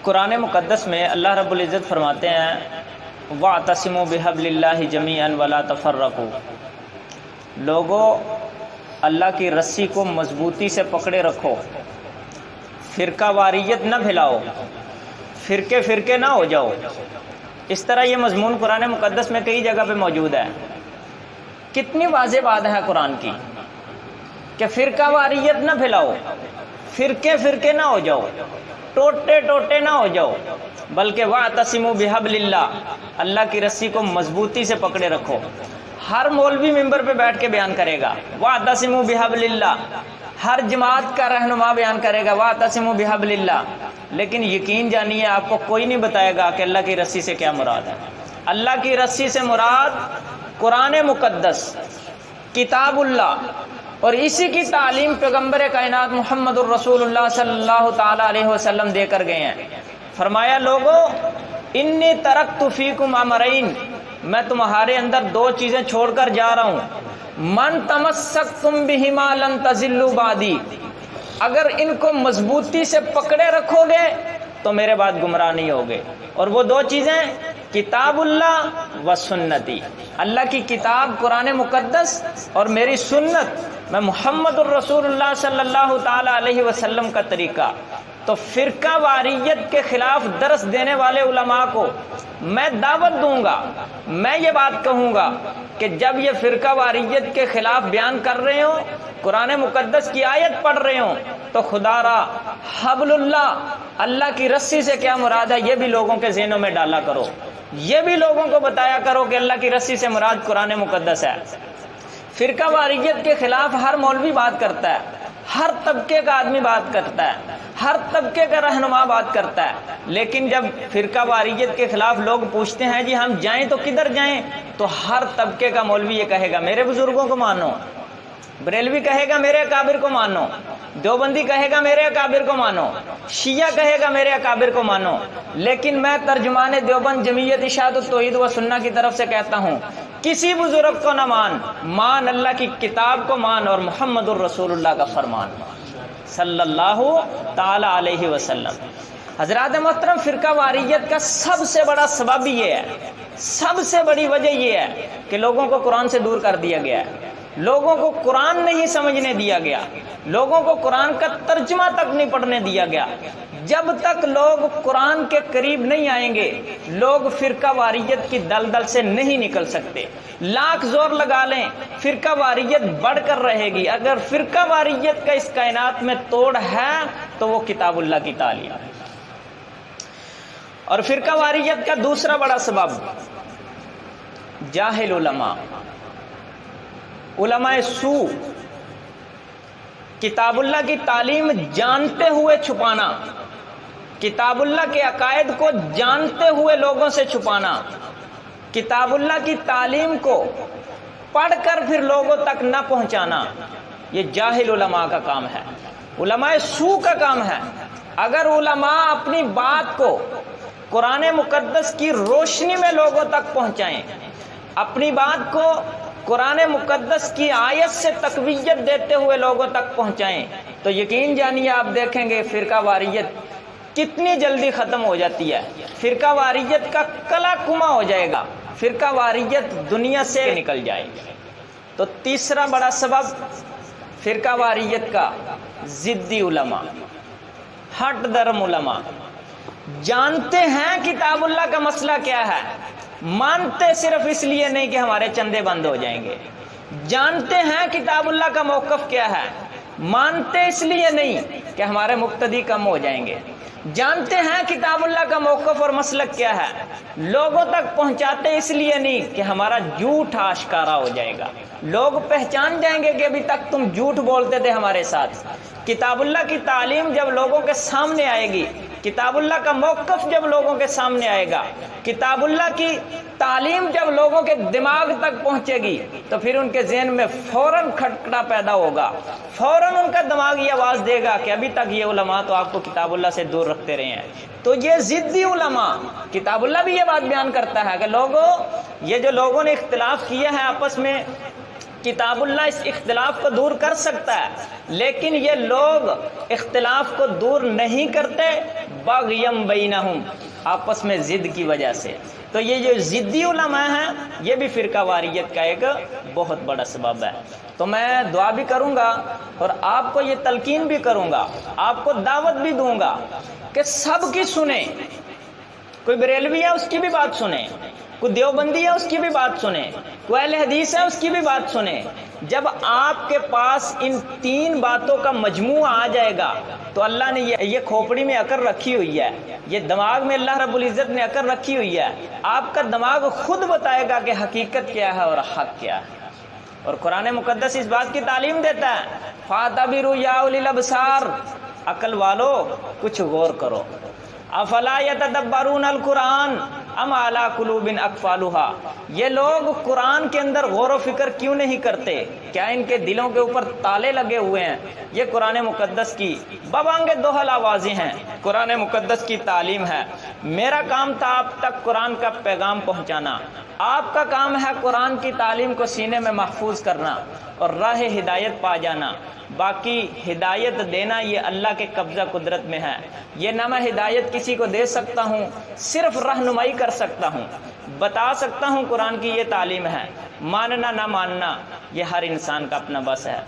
قرآن مقدس میں اللہ رب العزت فرماتے ہیں وَاعْتَصِمُوا بِحَبْلِ اللَّهِ جَمِيعًا وَلَا تَفَرَّقُوا، لوگو اللہ کی رسی کو مضبوطی سے پکڑے رکھو، فرقہ واریت نہ پھیلاؤ، فرقے فرقے نہ ہو جاؤ۔ اس طرح یہ مضمون قرآن مقدس میں کئی جگہ پہ موجود ہے۔ کتنی واضح بات ہے قرآن کی کہ فرقہ واریت نہ پھیلاؤ، فرقے فرقے نہ ہو جاؤ، ٹوٹے ٹوٹے نہ ہو جاؤ، بلکہ وَاعْتَصِمُوا بِحَبْلِ اللَّهِ، اللہ کی رسی کو مضبوطی سے پکڑے رکھو۔ ہر مولوی ممبر پہ بیٹھ کے بیان کرے گا وَاعْتَصِمُوا بِحَبْلِ اللَّهِ، ہر جماعت کا رہنما بیان کرے گا وَاعْتَصِمُوا بِحَبْلِ اللَّهِ، لیکن یقین جانیے آپ کو کوئی نہیں بتائے گا کہ اللہ کی رسی سے کیا مراد ہے۔ اللہ کی رسی سے مراد قرآن مقدس، کتاب اللہ، اور اسی کی تعلیم پیغمبر کائنات محمد الرسول اللہ صلی اللہ تعالی علیہ وسلم دے کر گئے ہیں۔ فرمایا لوگو انی ترکت فیکم امرین، میں تمہارے اندر دو چیزیں چھوڑ کر جا رہا ہوں، من تمسکتم بہما لن تضلوا بعدی، اگر ان کو مضبوطی سے پکڑے رکھو گے تو میرے بعد گمراہ نہیں ہوگے۔ اور وہ دو چیزیں کتاب اللہ و سنتی، اللہ کی کتاب قرآن مقدس اور میری سنت، میں محمد الرسول اللہ صلی اللہ تعالی علیہ وسلم کا طریقہ۔ تو فرقہ واریت کے خلاف درس دینے والے علماء کو میں دعوت دوں گا، میں یہ بات کہوں گا کہ جب یہ فرقہ واریت کے خلاف بیان کر رہے ہوں، قرآن مقدس کی آیت پڑھ رہے ہوں، تو خدا را حبل اللہ، اللہ کی رسی سے کیا مراد ہے یہ بھی لوگوں کے ذہنوں میں ڈالا کرو، یہ بھی لوگوں کو بتایا کرو کہ اللہ کی رسی سے مراد قرآن مقدس ہے۔ فرقہ واریت کے خلاف ہر مولوی بات کرتا ہے، ہر طبقے کا آدمی بات کرتا ہے، ہر طبقے کا رہنما بات کرتا ہے، لیکن جب فرقہ واریت کے خلاف لوگ پوچھتے ہیں جی ہم جائیں تو کدھر جائیں، تو ہر طبقے کا مولوی یہ کہے گا میرے بزرگوں کو مانو، بریلوی کہے گا میرے اکابر کو مانو، دیوبندی کہے گا میرے اکابر کو مانو، شیعہ کہے گا میرے اکابر کو مانو۔ لیکن میں ترجمان دیوبند جمعیت اشاعت التوحید و سنہ کی طرف سے کہتا ہوں کسی بزرگ کو نہ مان اللہ کی کتاب کو مان اور محمد الرسول اللہ کا فرمان صلی اللہ تعالی علیہ وسلم۔ حضرات محترم، فرقہ واریت کا سب سے بڑا سبب یہ ہے، سب سے بڑی وجہ یہ ہے کہ لوگوں کو قرآن سے دور کر دیا گیا ہے، لوگوں کو قرآن نہیں سمجھنے دیا گیا، لوگوں کو قرآن کا ترجمہ تک نہیں پڑھنے دیا گیا۔ جب تک لوگ قرآن کے قریب نہیں آئیں گے لوگ فرقہ واریت کی دلدل سے نہیں نکل سکتے۔ لاکھ زور لگا لیں فرقہ واریت بڑھ کر رہے گی۔ اگر فرقہ واریت کا اس کائنات میں توڑ ہے تو وہ کتاب اللہ کی تعلیم ہے۔ اور فرقہ واریت کا دوسرا بڑا سبب جاہل علماء، علماء سو، کتاب اللہ کی تعلیم جانتے ہوئے چھپانا، کتاب اللہ کے عقائد کو جانتے ہوئے لوگوں سے چھپانا، کتاب اللہ کی تعلیم کو پڑھ کر پھر لوگوں تک نہ پہنچانا، یہ جاہل علماء کا کام ہے، علماء سو کا کام ہے۔ اگر علماء اپنی بات کو قرآن مقدس کی روشنی میں لوگوں تک پہنچائیں، اپنی بات کو قرآن مقدس کی آیت سے تقویت دیتے ہوئے لوگوں تک پہنچائیں، تو یقین جانیے آپ دیکھیں گے فرقہ واریت کتنی جلدی ختم ہو جاتی ہے، فرقہ واریت کا کلا کما ہو جائے گا، فرقہ واریت دنیا سے نکل جائے گی۔ تو تیسرا بڑا سبب فرقہ واریت کا ضدی علماء، ہٹ درم علماء، جانتے ہیں کتاب اللہ کا مسئلہ کیا ہے، مانتے صرف اس لیے نہیں کہ ہمارے چندے بند ہو جائیں گے، جانتے ہیں کتاب اللہ کا موقف کیا ہے، مانتے اس لیے نہیں کہ ہمارے مقتدی کم ہو جائیں گے، جانتے ہیں کتاب اللہ کا موقف اور مسلک کیا ہے، لوگوں تک پہنچاتے اس لیے نہیں کہ ہمارا جھوٹ آشکارا ہو جائے گا، لوگ پہچان جائیں گے کہ ابھی تک تم جھوٹ بولتے تھے ہمارے ساتھ۔ کتاب اللہ کی تعلیم جب لوگوں کے سامنے آئے گی، کتاب اللہ کا موقف جب لوگوں کے سامنے آئے گا، کتاب اللہ کی تعلیم جب لوگوں کے دماغ تک پہنچے گی تو پھر ان کے ذہن میں فوراً کھٹکھٹا پیدا ہوگا، فوراً ان کا دماغ یہ آواز دے گا کہ ابھی تک یہ علماء تو آپ کو کتاب اللہ سے دور رکھتے رہے ہیں۔ تو یہ ضدی علماء، کتاب اللہ بھی یہ بات بیان کرتا ہے کہ لوگوں، یہ جو لوگوں نے اختلاف کیا ہے آپس میں کتاب اللہ اس اختلاف کو دور کر سکتا ہے، لیکن یہ لوگ اختلاف کو دور نہیں کرتے، بغیم بینہم، آپس میں ضد کی وجہ سے۔ تو یہ جو ضدی علماء ہیں یہ بھی فرقہ واریت کا ایک بہت بڑا سبب ہے۔ تو میں دعا بھی کروں گا اور آپ کو یہ تلقین بھی کروں گا، آپ کو دعوت بھی دوں گا کہ سب کی سنیں، کوئی بریلوی ہے اس کی بھی بات سنیں، کوئی دیوبندی ہے اس کی بھی بات سنیں، کوئی اہل حدیث ہے اس کی بھی بات سنیں۔ جب آپ کے پاس ان تین باتوں کا مجموعہ آ جائے گا تو اللہ نے یہ کھوپڑی میں عقل رکھی ہوئی ہے، یہ دماغ میں اللہ رب العزت نے عقل رکھی ہوئی ہے، آپ کا دماغ خود بتائے گا کہ حقیقت کیا ہے اور حق کیا ہے۔ اور قرآن مقدس اس بات کی تعلیم دیتا ہے، فَاعْتَبِرُوا يَا أُولِي الْأَبْصَارِ، عقل والو کچھ غور کرو، افلا يتدبرون القرآن ام علی قلوب اقفالها، یہ لوگ قرآن کے اندر غور و فکر کیوں نہیں کرتے؟ کیا ان کے دلوں کے اوپر تالے لگے ہوئے ہیں؟ یہ قرآن مقدس کی ببانگ دوہل آوازیں ہیں، قرآن مقدس کی تعلیم ہے۔ میرا کام تھا آپ تک قرآن کا پیغام پہنچانا، آپ کا کام ہے قرآن کی تعلیم کو سینے میں محفوظ کرنا اور راہ ہدایت پا جانا۔ باقی ہدایت دینا یہ اللہ کے قبضہ قدرت میں ہے، یہ نہ میں ہدایت کسی کو دے سکتا ہوں، صرف رہنمائی کر سکتا ہوں، بتا سکتا ہوں قرآن کی یہ تعلیم ہے، ماننا نہ ماننا یہ ہر انسان کا اپنا بس ہے۔